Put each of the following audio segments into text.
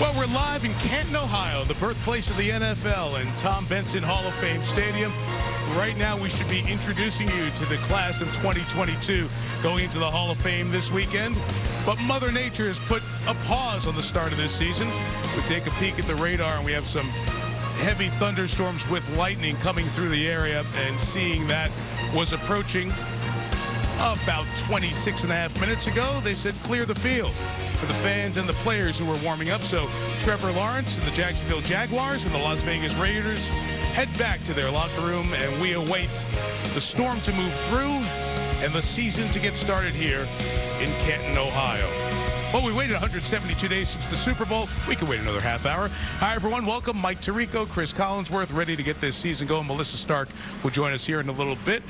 Well, we're live in Canton, Ohio, the birthplace of the NFL and Tom Benson Hall of Fame Stadium. Right now, we should be introducing you to the class of 2022 going into the Hall of Fame this weekend. But Mother Nature has put a pause on the start of this season. We take a peek at the radar, and we have some heavy thunderstorms with lightning coming through the area, and seeing that was approaching about 26 and a half minutes ago. They said clear the field for the fans and the players who were warming up. So Trevor Lawrence and the Jacksonville Jaguars and the Las Vegas Raiders head back to their locker room, and we await the storm to move through and the season to get started here in Canton, Ohio. Well, we waited 172 days since the Super Bowl. We can wait another half hour. Hi, everyone. Welcome. Mike Tirico, Chris Collinsworth, ready to get this season going. Melissa Stark will join us here in a little bit.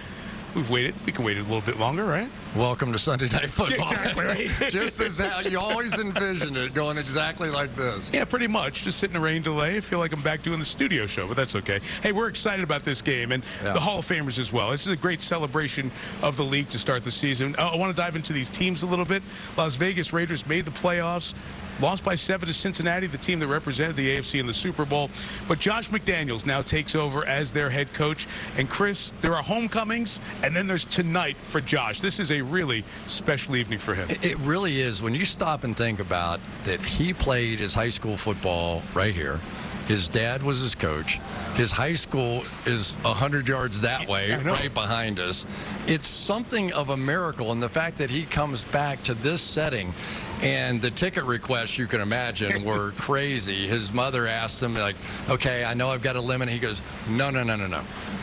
We've waited. We can wait a little bit longer, right? Welcome to Sunday Night Football. Exactly, right? Just as how you always envisioned it, going exactly like this. Yeah, pretty much. Just sitting in a rain delay. I feel like I'm back doing the studio show, but that's okay. Hey, we're excited about this game and the Hall of Famers as well. This is a great celebration of the league to start the season. I want to dive into these teams a little bit. Las Vegas Raiders made the playoffs. Lost by 7 to Cincinnati, the team that represented the AFC in the Super Bowl. But Josh McDaniels now takes over as their head coach. And Chris, there are homecomings, and then there's tonight for Josh. This is a really special evening for him. It really is. When you stop and think about that, he played his high school football right here. His dad was his coach. His high school is 100 yards that way, right behind us. It's something of a miracle, and the fact that he comes back to this setting, and the ticket requests, you can imagine, were crazy. His mother asked him, like, okay, I know I've got a limit. He goes, no.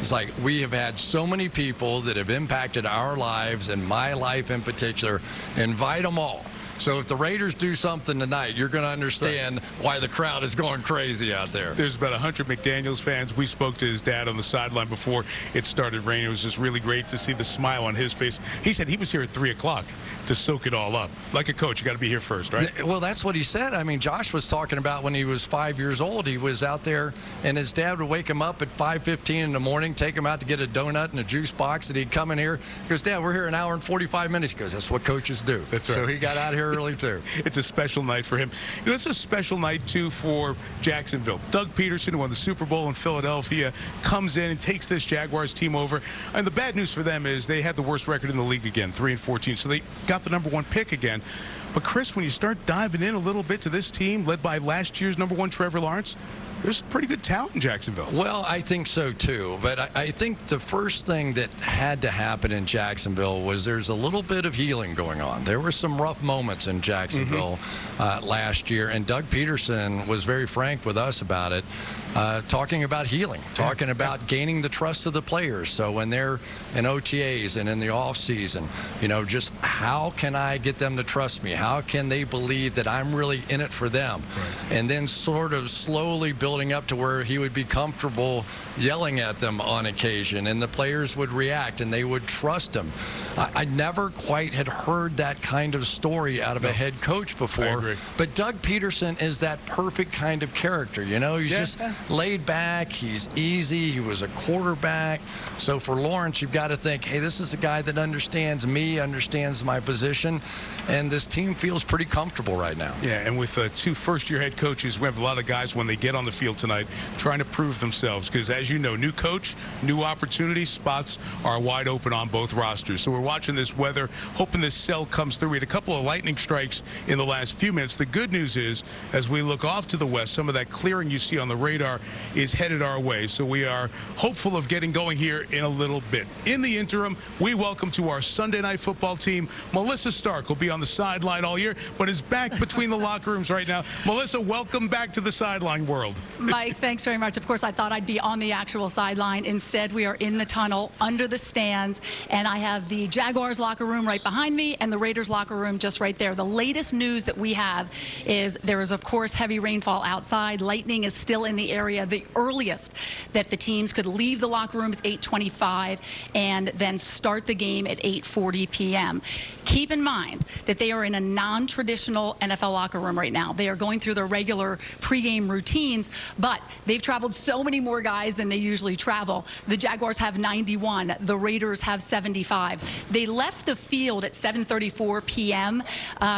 It's like, we have had so many people that have impacted our lives, and my life in particular. Invite them all. So if the Raiders do something tonight, you're going to understand why the crowd is going crazy out there. There's about 100 McDaniels fans. We spoke to his dad on the sideline before it started raining. It was just really great to see the smile on his face. He said he was here at 3 o'clock to soak it all up. Like a coach, you got to be here first, right? Well, that's what he said. I mean, Josh was talking about when he was 5 years old. He was out there, and his dad would wake him up at 5:15 in the morning, take him out to get a donut and a juice box, and he'd come in here. He goes, Dad, we're here an hour and 45 minutes. He goes, that's what coaches do. That's right. So he got out here early, too. It's a special night for him. You know, it's a special night, too, for Jacksonville. Doug Peterson, who won the Super Bowl in Philadelphia, comes in and takes this Jaguars team over. And the bad news for them is they had the worst record in the league again, 3-14. So they got the #1 pick again. But, Chris, when you start diving in a little bit to this team, led by last year's #1 Trevor Lawrence, there's some pretty good talent in Jacksonville. Well, I think so, too. But I think the first thing that had to happen in Jacksonville was there's a little bit of healing going on. There were some rough moments in Jacksonville last year, and Doug Peterson was very frank with us about it, talking about healing, talking about gaining the trust of the players. So when they're in OTAs and in the offseason, you know, just how can I get them to trust me? How can they believe that I'm really in it for them? Right. And then sort of slowly building up to where he would be comfortable yelling at them on occasion, and the players would react and they would trust him. I never quite had heard that kind of story out of a head coach before. But Doug Peterson is that perfect kind of character. You know, he's just laid back. He's easy. He was a quarterback. So for Lawrence, you've got to think, hey, this is a guy that understands me, understands my position, and this team feels pretty comfortable right now. Yeah, and with 2 first-year head coaches, we have a lot of guys when they get on the field tonight trying to prove themselves, because as you know, new coach, new opportunities, spots are wide open on both rosters. So we're watching this weather, hoping this cell comes through. We had a couple of lightning strikes in the last few minutes. The good news is, as we look off to the west, some of that clearing you see on the radar is headed our way. So we are hopeful of getting going here in a little bit. In the interim, we welcome to our Sunday Night Football team, Melissa Stark will be on the sideline all year, but is back between the locker rooms right now. Melissa, welcome back to the sideline world. Mike, thanks very much. Of course, I thought I'd be on the actual sideline. Instead, we are in the tunnel under the stands, and I have the Jaguars locker room right behind me and the Raiders locker room just right there. The latest news that we have is there is, of course, heavy rainfall outside. Lightning is still in the area. The earliest that the teams could leave the locker room is 8:25 and then start the game at 8:40 p.m. Keep in mind that they are in a non-traditional NFL locker room right now. They are going through their regular pregame routines, but they've traveled so many more guys than they usually travel. The Jaguars have 91. The Raiders have 75. They left the field at 7:34 p.m.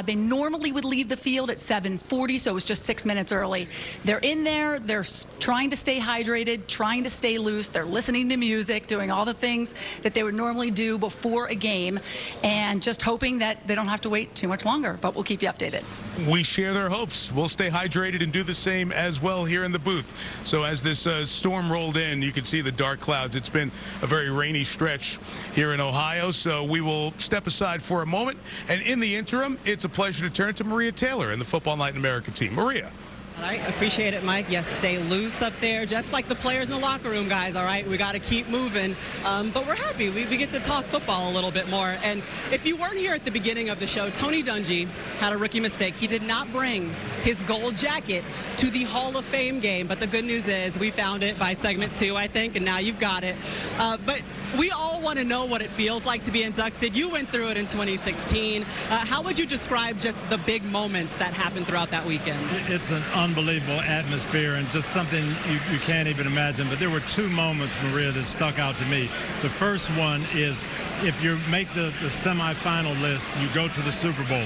They normally would leave the field at 7:40, so it was just 6 minutes early. They're in there. They're trying to stay hydrated, trying to stay loose. They're listening to music, doing all the things that they would normally do before a game, and just hoping that they don't have to wait too much longer. But we'll keep you updated. We share their hopes. We'll stay hydrated and do the same as well here in the booth. So as this storm rolled in, you can see the dark clouds. It's been a very rainy stretch here in Ohio, so we will step aside for a moment. And in the interim, it's a pleasure to turn to Maria Taylor and the Football Night in America team. Maria. All right, appreciate it, Mike. Yes, stay loose up there, just like the players in the locker room, guys, all right? We got to keep moving. But we're happy. We get to talk football a little bit more. And if you weren't here at the beginning of the show, Tony Dungy had a rookie mistake. He did not bring his gold jacket to the Hall of Fame game. But the good news is we found it by segment 2, I think, and now you've got it. But we all want to know what it feels like to be inducted. You went through it in 2016. How would you describe just the big moments that happened throughout that weekend? It's an unbelievable atmosphere and just something you can't even imagine. But there were 2 moments, Maria, that stuck out to me. The first one is if you make the semifinal list, you go to the Super Bowl,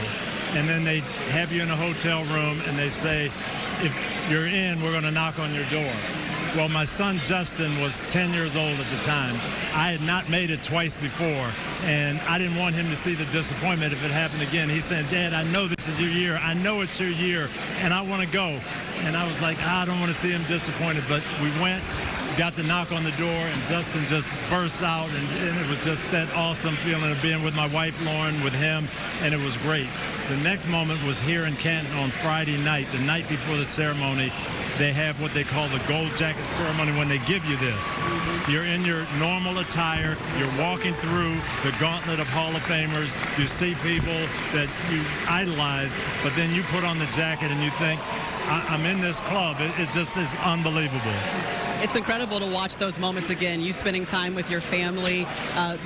and then they have you in a hotel room and they say, if you're in, we're going to knock on your door. Well, my son Justin was 10 years old at the time. I had not made it twice before, and I didn't want him to see the disappointment if it happened again. He said, Dad, I know this is your year. I know it's your year, and I want to go. And I was like, I don't want to see him disappointed. But we went, got the knock on the door, and Justin just burst out, and it was just that awesome feeling of being with my wife, Lauren, with him, and it was great. The next moment was here in Canton on Friday night, the night before the ceremony. They have what they call the gold jacket ceremony when they give you this. You're in your normal attire. You're walking through the gauntlet of Hall of Famers. You see people that you idolize, but then you put on the jacket and you think, I'm in this club. It just is unbelievable. It's incredible to watch those moments again, you spending time with your family,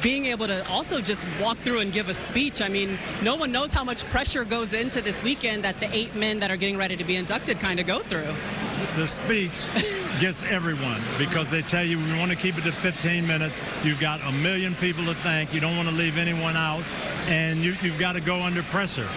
being able to also just walk through and give a speech. I mean, no one knows how much pressure goes into this weekend that the 8 men that are getting ready to be inducted kind of go through. The speech gets everyone because they tell you we want to keep it to 15 minutes. You've got 1 million people to thank. You don't want to leave anyone out, and you've got to go under pressure.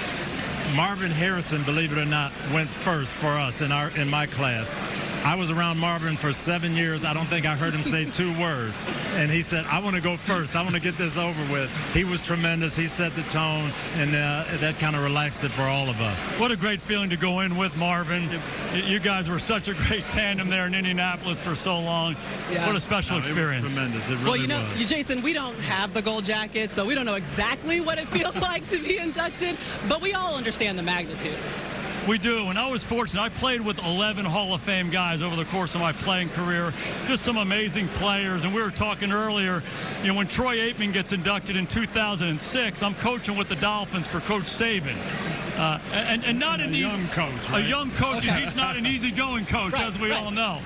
Marvin Harrison, believe it or not, went first for us in my class. I was around Marvin for 7 years. I don't think I heard him say 2 words. And he said, I want to go first. I want to get this over with. He was tremendous. He set the tone, and that kind of relaxed it for all of us. What a great feeling to go in with Marvin. You guys were such a great tandem there in Indianapolis for so long. Yeah. What a special experience. It was tremendous. It really was. Jason, we don't have the gold jacket, so we don't know exactly what it feels like to be inducted, but we all understand the magnitude. We do, and I was fortunate. I played with 11 Hall of Fame guys over the course of my playing career. Just some amazing players, and we were talking earlier, when Troy Aikman gets inducted in 2006, I'm coaching with the Dolphins for Coach Saban. And not an young coach, right? A young coach, Okay. and he's not an easygoing coach, Right, as we right. all know.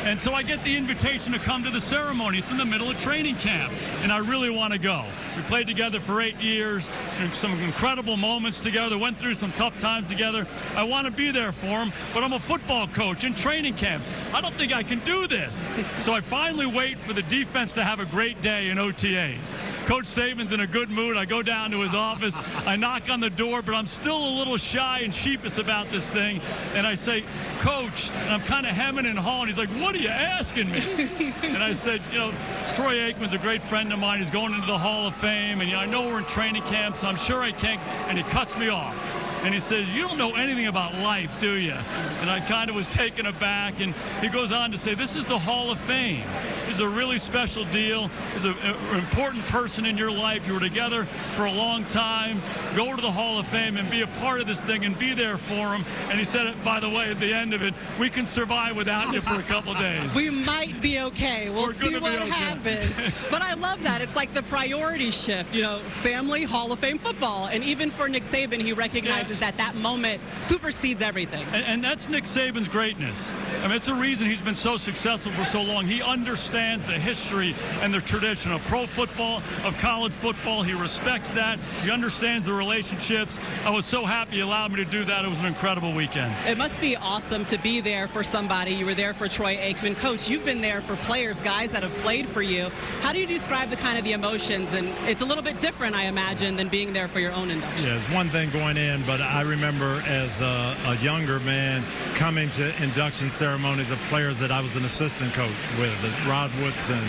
And so I get the invitation to come to the ceremony. It's in the middle of training camp, and I really want to go. We played together for 8 years, and some incredible moments together, went through some tough times together. I want to be there for him, but I'm a football coach in training camp. I don't think I can do this. So I finally wait for the defense to have a great day in OTAs. Coach Saban's in a good mood. I go down to his office. I knock on the door, but I'm still a little shy and sheepish about this thing. And I say, Coach, and I'm kind of hemming and hawing. He's like, what are you asking me? And I said, Troy Aikman's a great friend of mine. He's going into the Hall of Fame, and I know we're in training camp, so I'm sure I can't. And he cuts me off. And he says, you don't know anything about life, do you? And I kind of was taken aback. And he goes on to say, this is the Hall of Fame. This is a really special deal. He's an important person in your life. You were together for a long time. Go to the Hall of Fame and be a part of this thing and be there for him. And he said, by the way, at the end of it, we can survive without you for a couple days. We might be okay. We'll see what happens. But I love that. It's like the priority shift, family, Hall of Fame football. And even for Nick Saban, he recognizes that moment supersedes everything. And that's Nick Saban's greatness. I mean, it's a reason he's been so successful for so long. He understands understands the history and the tradition of pro football, of college football. He respects that. He understands the relationships. I was so happy he allowed me to do that. It was an incredible weekend. It must be awesome to be there for somebody. You were there for Troy Aikman. Coach, you've been there for players, guys that have played for you. How do you describe the kind of the emotions? And it's a little bit different, I imagine, than being there for your own induction. Yeah, it's one thing going in, but I remember as a younger man coming to induction ceremonies of players that I was an assistant coach with, Rod Woodson,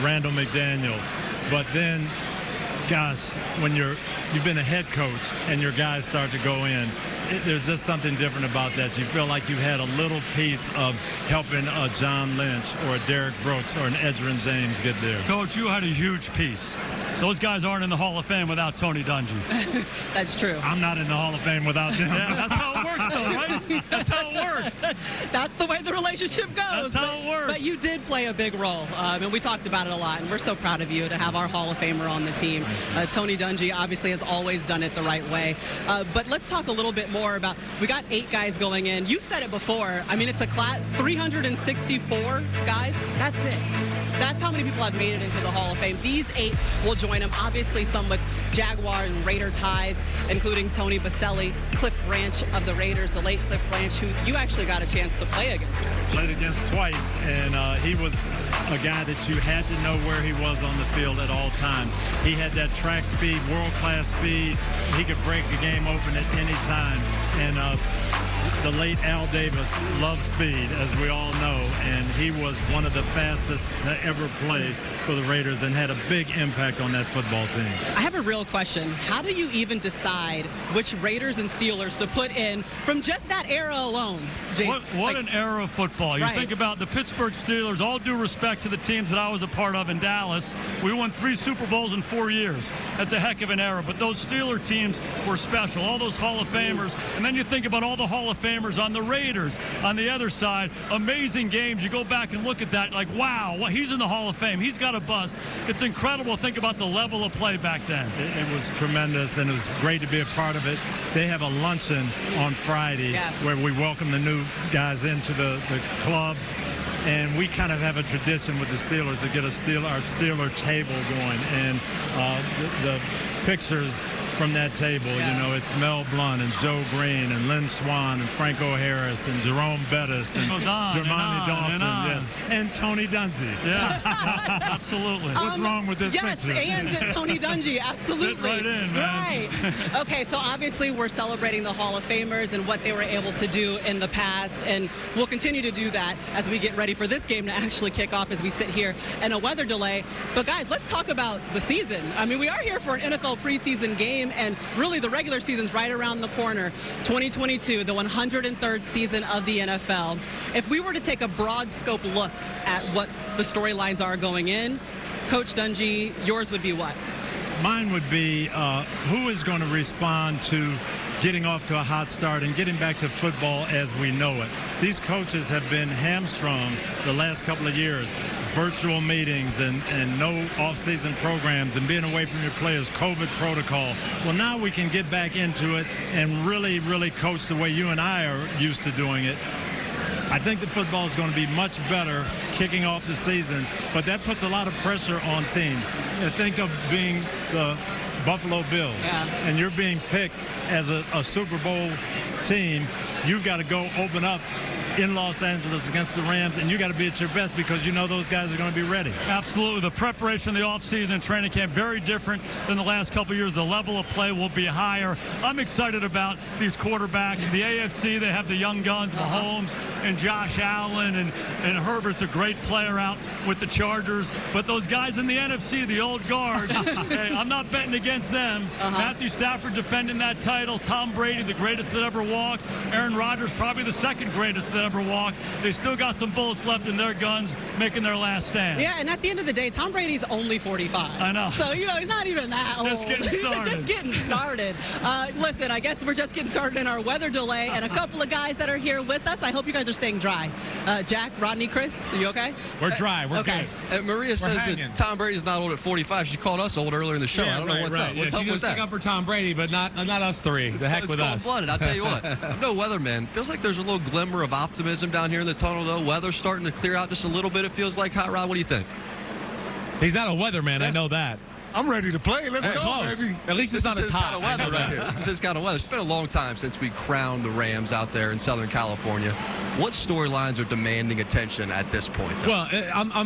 Randall McDaniel. But then, gosh, when you've been a head coach and your guys start to go in, there's just something different about that. You feel like you've had a little piece of helping a John Lynch or a Derek Brooks or an Edgerrin James get there. Coach, you had a huge piece. Those guys aren't in the Hall of Fame without Tony Dungy. That's true. I'm not in the Hall of Fame without them. Yeah, that's how it works, though, right? That's how it works. That's the way the relationship goes. That's how it works. But you did play a big role, and we talked about it a lot, and we're so proud of you to have our Hall of Famer on the team. Tony Dungy obviously has always done it the right way. But let's talk a little bit more about, we got 8 guys going in. You said it before. I mean, it's a class, 364 guys. That's it. That's how many people have made it into the Hall of Fame. These 8 will join them. Obviously, some with Jaguar and Raider ties, including Tony Baselli, Cliff Branch of the Raiders, the late Cliff Branch, who you actually got a chance to play against. Played against twice, and he was a guy that you had to know where he was on the field at all times. He had that track speed, world-class speed. He could break the game open at any time. And the late Al Davis loved speed, as we all know, and he was one of the fastest to ever play for the Raiders and had a big impact on that football team. I have a real question. How do you even decide which Raiders and Steelers to put in from just that era alone, Jason? What an era of football. You think about the Pittsburgh Steelers, all due respect to the teams that I was a part of in Dallas. We won 3 Super Bowls in 4 years. That's a heck of an era. But those Steeler teams were special, all those Hall of Famers. And then you think about all the Hall of Famers on the Raiders on the other side. Amazing games. You go back and look at that like, wow, he's in the Hall of Fame. He's got a bust. It's incredible to think about the level of play back then. It was tremendous, and it was great to be a part of it. They have a luncheon on Friday where we welcome the new guys into the club. And we kind of have a tradition with the Steelers to get our Steeler table going. And the pictures from that table, it's Mel Blount and Joe Green and Lynn Swann and Franco Harris and Jerome Bettis and Jermani Dawson and Tony Dungy. Yeah, absolutely. What's wrong with this picture? Yes, and Tony Dungy, absolutely. Fit right in, man. Right. Okay, so obviously we're celebrating the Hall of Famers and what they were able to do in the past, and we'll continue to do that as we get ready for this game to actually kick off as we sit here in a weather delay. But guys, let's talk about the season. I mean, we are here for an NFL preseason game, and really the regular season's right around the corner. 2022, the 103rd season of the NFL. If we were to take a broad scope look at what the storylines are going in, Coach Dungy, yours would be what? Mine would be who is going to respond to getting off to a hot start and getting back to football as we know it. These coaches have been hamstrung the last couple of years. Virtual meetings and no off-season programs and being away from your players, COVID protocol. Well, now we can get back into it and really, really coach the way you and I are used to doing it. I think that football is going to be much better kicking off the season, but that puts a lot of pressure on teams. Think of being the Buffalo Bills, and you're being picked as a Super Bowl team. You've got to go open up in Los Angeles against the Rams, and you got to be at your best because you know those guys are going to be ready. Absolutely. The preparation in the offseason and training camp, very different than the last couple of years. The level of play will be higher. I'm excited about these quarterbacks. The AFC, they have the young guns, Mahomes and Josh Allen, and Herbert's a great player out with the Chargers. But those guys in the NFC, the old guard, hey, I'm not betting against them. Matthew Stafford defending that title. Tom Brady, the greatest that ever walked. Aaron Rodgers, probably the second greatest that ever walked. They still got some bullets left in their guns, making their last stand. Yeah, and at the end of the day, Tom Brady's only 45. I know. So, he's not even that old. Just getting started. Just getting started. Listen, I guess we're just getting started in our weather delay, and a couple of guys that are here with us. I hope you guys are staying dry. Jack, Rodney, Chris, are you okay? We're dry. We're okay. And Maria says that Tom Brady's not old at 45. She called us old earlier in the show. I don't know what's up. What's up with that? Stick up for Tom Brady, but not us three. The heck with us. It's cold-blooded. I'll tell you what. I'm no weatherman. Feels like there's a little glimmer of optimism optimism down here in the tunnel, though. Weather's starting to clear out just a little bit, it feels like. Hot Rod, what do you think? He's not a weatherman, I know that. I'm ready to play. Let's go, close. baby. At least it's not as hot. Kind of weather right here. This is his kind of weather. It's been a long time since we crowned the Rams out there in Southern California. What storylines are demanding attention at this point, though? Well,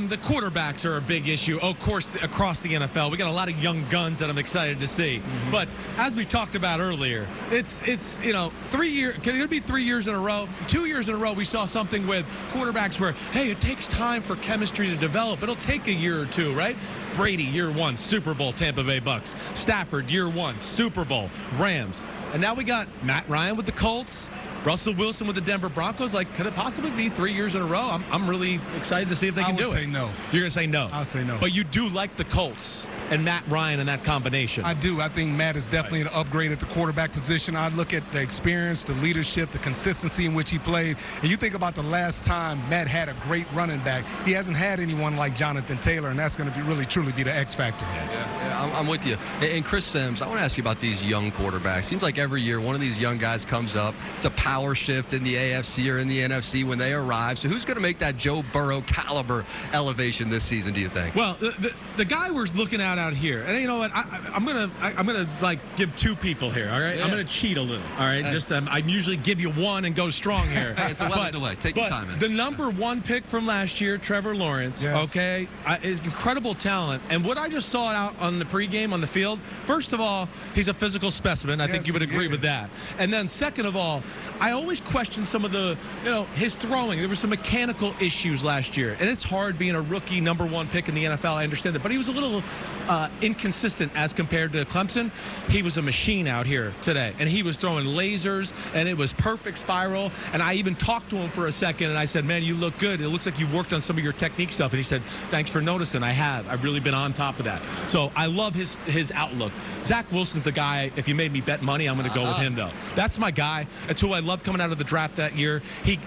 the quarterbacks are a big issue, of course, across the NFL. We got a lot of young guns that I'm excited to see. Mm-hmm. But as we talked about earlier, it's 3 years. Can it be 3 years in a row? 2 years in a row, we saw something with quarterbacks where, hey, it takes time for chemistry to develop. It'll take a year or two, right? Brady, year one, Super Bowl, Tampa Bay Bucks. Stafford, year one, Super Bowl, Rams. And now we got Matt Ryan with the Colts. Russell Wilson with the Denver Broncos. Like, could it possibly be 3 years in a row? I'm really excited to see if they can do it. I would say no. You're going to say no? I'll say no. But you do like the Colts and Matt Ryan and that combination. I do. I think Matt is definitely an upgrade at the quarterback position. I look at the experience, the leadership, the consistency in which he played. And you think about the last time Matt had a great running back. He hasn't had anyone like Jonathan Taylor, and that's going to be really, truly be the X factor. Yeah, I'm with you. And Chris Sims, I want to ask you about these young quarterbacks. Seems like every year one of these young guys comes up. It's a power shift in the AFC or in the NFC when they arrive. So who's going to make that Joe Burrow caliber elevation this season, do you think? Well, the guy we're looking at out here, and you know what? I'm gonna like give two people here. All right, yeah. I'm gonna cheat a little. All right, just I usually give you one and go strong here. Hey, it's a weather delay. Take your time, man. The number one pick from last year, Trevor Lawrence. Yes. Okay, is incredible talent. And what I just saw out on the pregame on the field. First of all, he's a physical specimen. I think you would agree with that. And then second of all, I always question some of the, his throwing. There were some mechanical issues last year, and it's hard being a rookie number one pick in the NFL. I understand that, but he was a little inconsistent as compared to Clemson. He was a machine out here today, and he was throwing lasers, and it was perfect spiral. And I even talked to him for a second, and I said, man, you look good. It looks like you've worked on some of your technique stuff. And he said, thanks for noticing. I have. I've really been on top of that. So I love his outlook. Zach Wilson's the guy, if you made me bet money, I'm going to go with him, though. That's my guy. That's who I loved coming out of the draft that year. He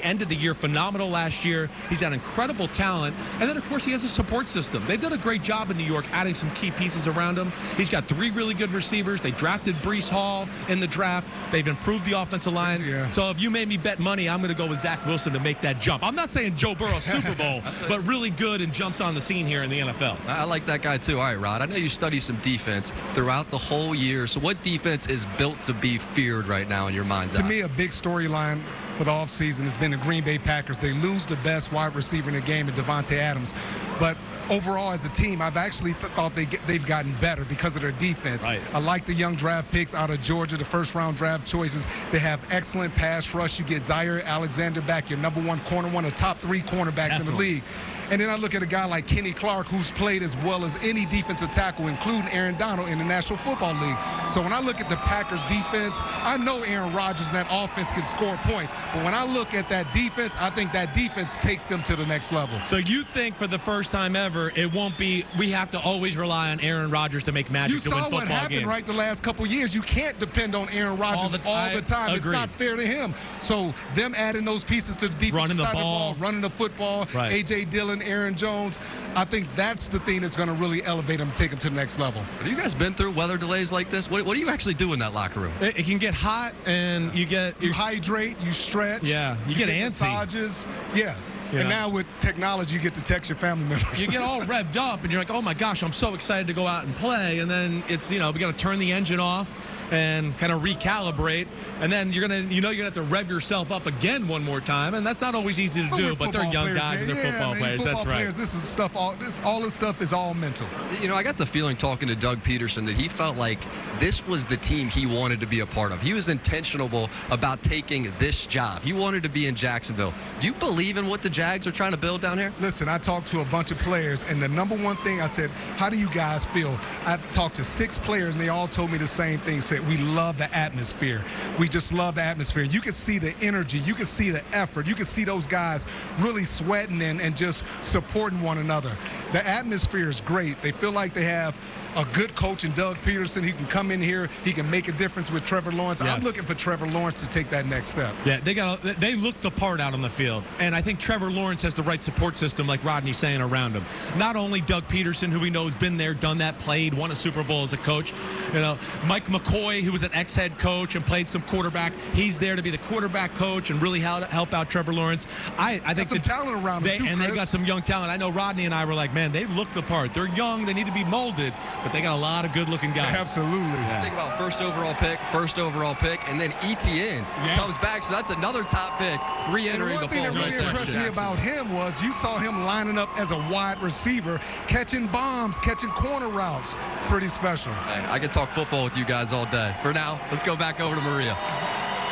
ended the year phenomenal last year. He's got incredible talent. And then, of course, he has a support system. They've done a great job in New York adding some key pieces around him. He's got 3 really good receivers. They drafted Breece Hall in the draft. They've improved the offensive line. Yeah. So if you made me bet money, I'm going to go with Zach Wilson to make that jump. I'm not saying Joe Burrow Super Bowl, but really good and jumps on the scene here in the NFL. I like that guy, too. All right, Rod, I know you study some defense throughout the whole year. So what defense is built to be feared right now in your mind's eye? To me, a big storyline for the offseason has been the Green Bay Packers. They lose the best wide receiver in the game in Devontae Adams. But overall, as a team, I've actually thought they've gotten better because of their defense. Right. I like the young draft picks out of Georgia, the first-round draft choices. They have excellent pass rush. You get Zaire Alexander back, your number one corner, one of the top 3 cornerbacks in the league. And then I look at a guy like Kenny Clark, who's played as well as any defensive tackle, including Aaron Donald in the National Football League. So when I look at the Packers defense, I know Aaron Rodgers and that offense can score points. But when I look at that defense, I think that defense takes them to the next level. So you think for the first time ever, it won't be, we have to always rely on Aaron Rodgers to make magic to win football games. You saw what happened, right, the last couple years. You can't depend on Aaron Rodgers all the time. It's not fair to him. So them adding those pieces to the defensive side of the ball, running the football, right. A.J. Dillon, Aaron Jones, I think that's the thing that's going to really elevate them and take them to the next level. Have you guys been through weather delays like this? What do you actually do in that locker room? It can get hot, and you hydrate, you stretch. Yeah, you get antsy. Massages. Yeah. And now with technology, you get to text your family members. You get all revved up, and you're like, oh my gosh, I'm so excited to go out and play. And then it's, we got to turn the engine off and kind of recalibrate. And then you're going to have to rev yourself up again one more time. And that's not always easy to do, but they're young guys and they're football players. That's right. This is stuff, all this stuff is all mental. I got the feeling talking to Doug Peterson that he felt like this was the team he wanted to be a part of. He was intentional about taking this job. He wanted to be in Jacksonville. Do you believe in what the Jags are trying to build down here? Listen, I talked to a bunch of players, and the number one thing I said, how do you guys feel? I've talked to 6 players, and they all told me the same thing. Said, we love the atmosphere. We just love the atmosphere. You can see the energy. You can see the effort. You can see those guys really sweating and just supporting one another. The atmosphere is great. They feel like they have a good coach in Doug Peterson. He can come in here. He can make a difference with Trevor Lawrence. Yes. I'm looking for Trevor Lawrence to take that next step. Yeah, they look the part out on the field. And I think Trevor Lawrence has the right support system, like Rodney's saying, around him. Not only Doug Peterson, who we know has been there, done that, played, won a Super Bowl as a coach. You know, Mike McCoy, who was an ex-head coach and played some quarterback. He's there to be the quarterback coach and really help out Trevor Lawrence. I think some talent around them too, and Chris. they got some young talent. I know Rodney and I were like, man, they look the part. They're young. They need to be molded, but they got a lot of good-looking guys. Absolutely. Yeah. Think about first overall pick, and then ETN comes back, so that's another top pick re-entering the fold. And one thing that really impressed me about him was you saw him lining up as a wide receiver, catching bombs, catching corner routes. Pretty special. Hey, I could talk football with you guys all day. For now, let's go back over to Maria.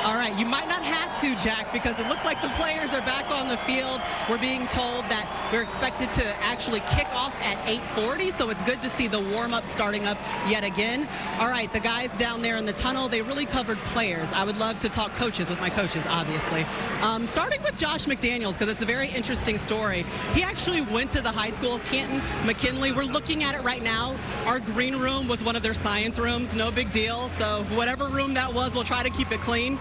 All right, you might not have to, Jack, because it looks like the players are back on the field. We're being told that we're expected to actually kick off at 8:40, so it's good to see the warm-up starting up yet again. All right, the guys down there in the tunnel, they really covered players. I would love to talk coaches with my coaches, obviously. Starting with Josh McDaniels, because it's a very interesting story. He actually went to the high school, Canton McKinley. We're looking at it right now. Our green room was one of their science rooms, no big deal. So whatever room that was, we'll try to keep it clean.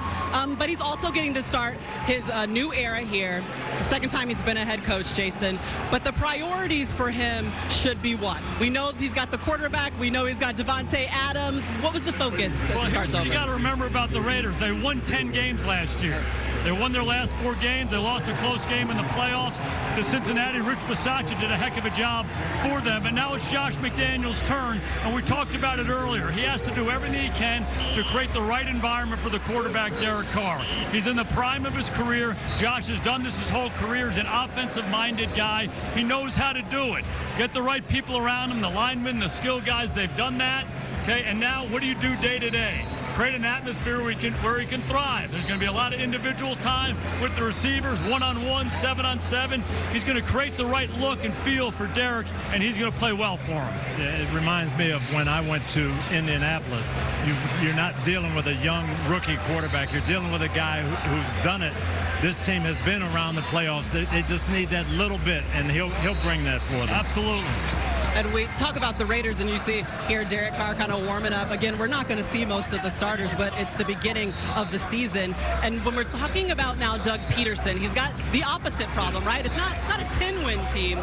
But he's also getting to start his new era here. It's the second time he's been a head coach, Jason. But the priorities for him should be what? We know he's got the quarterback. We know he's got Devontae Adams. What was the focus as it starts over? You got to remember about the Raiders. They won 10 games last year. They won their last 4 games. They lost a close game in the playoffs to Cincinnati. Rich Bisaccia did a heck of a job for them. And now it's Josh McDaniels' turn. And we talked about it earlier. He has to do everything he can to create the right environment for the quarterback, Derek Carr. He's in the prime of his career. Josh has done this his whole career. He's an offensive-minded guy. He knows how to do it. Get the right people around him, the linemen, the skill guys. They've done that. Okay, and now what do you do day to day? Create an atmosphere where he can thrive. There's going to be a lot of individual time with the receivers, 1-on-1, 7-on-7. He's going to create the right look and feel for Derek, and he's going to play well for him. Yeah, it reminds me of when I went to Indianapolis. You're not dealing with a young rookie quarterback. You're dealing with a guy who's done it. This team has been around the playoffs. They just need that little bit, and he'll bring that for them. Absolutely. And we talk about the Raiders, and you see here Derek Carr kind of warming up. Again, we're not going to see most of the starters, but it's the beginning of the season. And when we're talking about now Doug Peterson, he's got the opposite problem, right? It's not a 10-win team.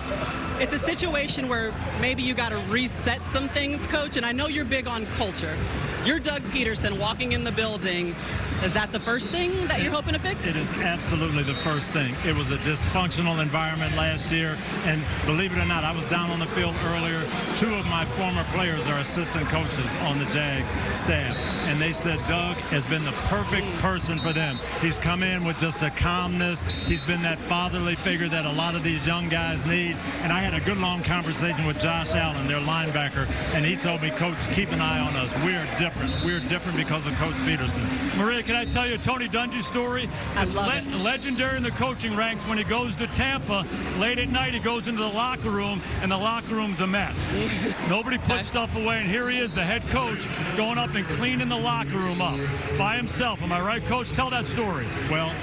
It's a situation where maybe you got to reset some things, Coach. And I know you're big on culture. You're Doug Peterson walking in the building. Is that the first thing that you're hoping to fix? It is absolutely the first thing. It was a dysfunctional environment last year, and believe it or not, I was down on the field earlier. 2 of my former players are assistant coaches on the Jags staff, and they said Doug has been the perfect person for them. He's come in with just a calmness. He's been that fatherly figure that a lot of these young guys need, and I had a good long conversation with Josh Allen, their linebacker, and he told me, Coach, keep an eye on us. We're different. We're different because of Coach Peterson. Maria, can I tell you Tony Dungy's story? I love it. Legendary in the coaching ranks. When he goes to Tampa, late at night, he goes into the locker room, and the locker room's a mess. Nobody puts stuff away, and here he is, the head coach, going up and cleaning the locker room up by himself. Am I right, Coach? Tell that story. Well,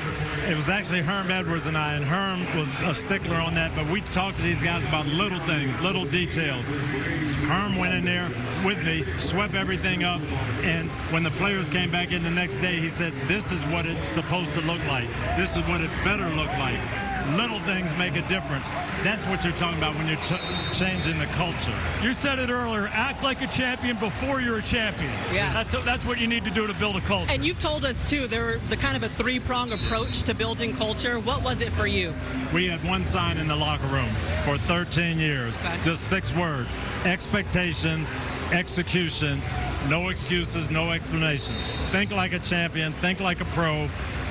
it was actually Herm Edwards and I, and Herm was a stickler on that, but we talked to these guys about little things, little details. Herm went in there with me, swept everything up, and when the players came back in the next day, he said, this is what it's supposed to look like. This is what it better look like. Little things make a difference. That's what you're talking about when you're changing the culture. You said it earlier, act like a champion before you're a champion. Yeah. That's what you need to do to build a culture. And you've told us, too, there were the kind of a 3-pronged approach to building culture. What was it for you? We had one sign in the locker room for 13 years, okay. Just 6 words: expectations, execution, no excuses, no explanation. Think like a champion, think like a pro,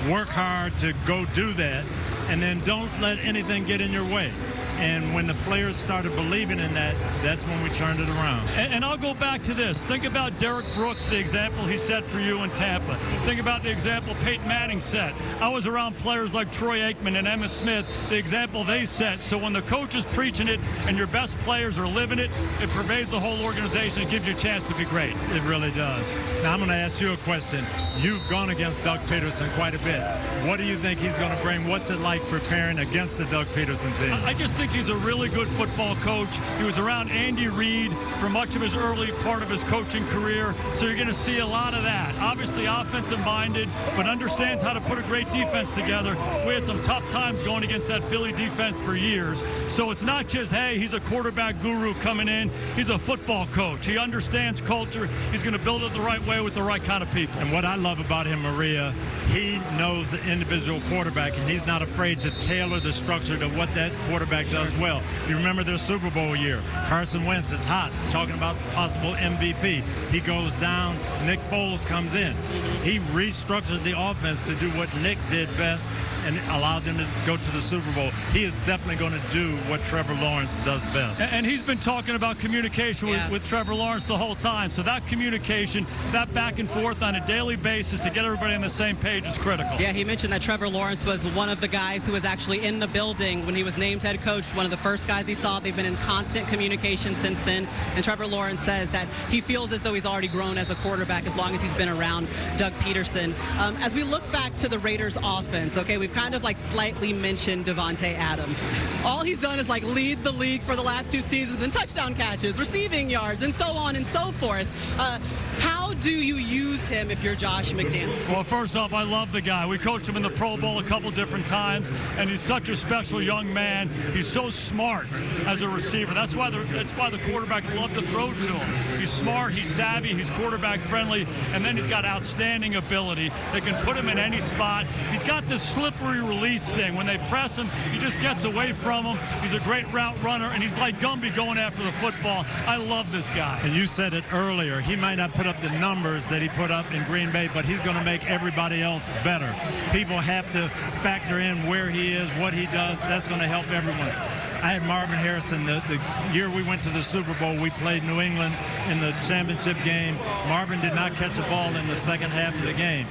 work hard to go do that, and then don't let anything get in your way. And when the players started believing in that, that's when we turned it around. And I'll go back to this. Think about Derek Brooks, the example he set for you in Tampa. Think about the example Peyton Manning set. I was around players like Troy Aikman and Emmitt Smith, the example they set. So when the coach is preaching it and your best players are living it, it pervades the whole organization. It gives you a chance to be great. It really does. Now I'm going to ask you a question. You've gone against Doug Peterson quite a bit. What do you think he's going to bring? What's it like preparing against the Doug Peterson team? I just think He's a really good football coach. He was around Andy Reid for much of his early part of his coaching career, so you're going to see a lot of that. Obviously offensive-minded, but understands how to put a great defense together. We had some tough times going against that Philly defense for years. So it's not just, hey, he's a quarterback guru coming in. He's a football coach. He understands culture. He's going to build it the right way with the right kind of people. And what I love about him, Maria, he knows the individual quarterback, and he's not afraid to tailor the structure to what that quarterback does well. You remember their Super Bowl year. Carson Wentz is hot, talking about possible MVP. He goes down. Nick Foles comes in. He restructured the offense to do what Nick did best and allowed them to go to the Super Bowl. He is definitely going to do what Trevor Lawrence does best. And he's been talking about communication with Trevor Lawrence the whole time. So that communication, that back and forth on a daily basis to get everybody on the same page is critical. Yeah, he mentioned that Trevor Lawrence was one of the guys who was actually in the building when he was named head coach, one of the first guys he saw. They've been in constant communication since then. And Trevor Lawrence says that he feels as though he's already grown as a quarterback as long as he's been around Doug Peterson. As we look back to the Raiders offense, okay, we've kind of like slightly mentioned Davante Adams. All he's done is like lead the league for the last 2 seasons in touchdown catches, receiving yards, and so on and so forth. How do you use him if you're Josh McDaniels? Well, first off, I love the guy. We coached him in the Pro Bowl a couple different times, and he's such a special young man. He's so smart as a receiver. That's why the quarterbacks love to throw to him. He's smart, he's savvy, he's quarterback friendly, and then he's got outstanding ability. They can put him in any spot. He's got this slippery release thing. When they press him, he just gets away from them. He's a great route runner, and he's like Gumby going after the football. I love this guy. And you said it earlier. He might not put up the numbers that he put up in Green Bay, but he's going to make everybody else better. People have to factor in where he is, what he does. That's going to help everyone. I had Marvin Harrison. The year we went to the Super Bowl, we played New England in the championship game. Marvin did not catch a ball in the second half of the game,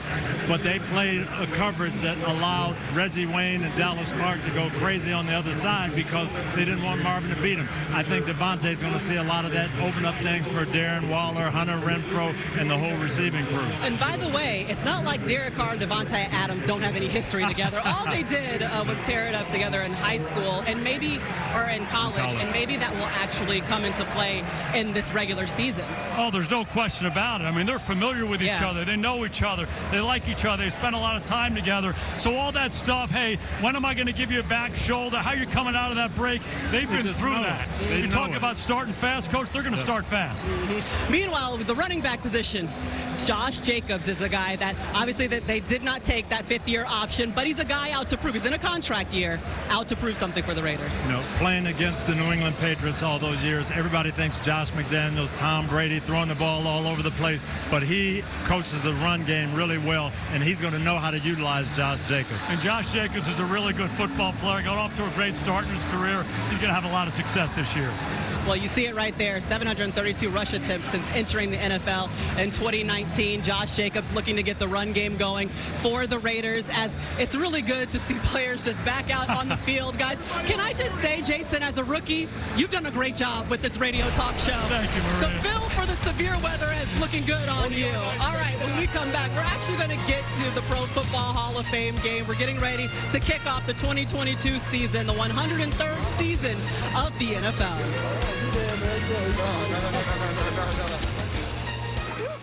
but they played a coverage that allowed Reggie Wayne and Dallas Clark to go crazy on the other side because they didn't want Marvin to beat him. I think Davante's going to see a lot of that, open up things for Darren Waller, Hunter Renfrow, and the whole receiving crew. And by the way, it's not like Derek Carr and Davante Adams don't have any history together. All they did was tear it up together in high school and maybe or in college, and maybe that will actually come into play in this regular season. Oh, there's no question about it. I mean, they're familiar with each other. They know each other. They like each other. They spend a lot of time together. So all that stuff, hey, when am I going to give you a back shoulder? How you coming out of that break? They've been through that. You talk about starting fast, Coach, they're going to start fast. Meanwhile, with the running back position, Josh Jacobs is a guy that obviously that they did not take that 5th-year option, but he's a guy out to prove. He's in a contract year, out to prove something for the Raiders. You know, playing against the New England Patriots all those years, everybody thinks Josh McDaniels, Tom Brady, throwing the ball all over the place, but he coaches the run game really well, and he's going to know how to utilize Josh Jacobs. And Josh Jacobs is a really good football player. Got off to a great start in his career. He's going to have a lot of success this year. Well, you see it right there, 732 rush attempts since entering the NFL in 2019. Josh Jacobs looking to get the run game going for the Raiders, as it's really good to see players just back out on the field. Guys, can I just say, Jason, as a rookie, you've done a great job with this radio talk show. Thank you, Maria. The fill for the severe weather is looking good on you. All right, when we come back, we're actually going to get to the Pro Football Hall of Fame game. We're getting ready to kick off the 2022 season, the 103rd season of the NFL.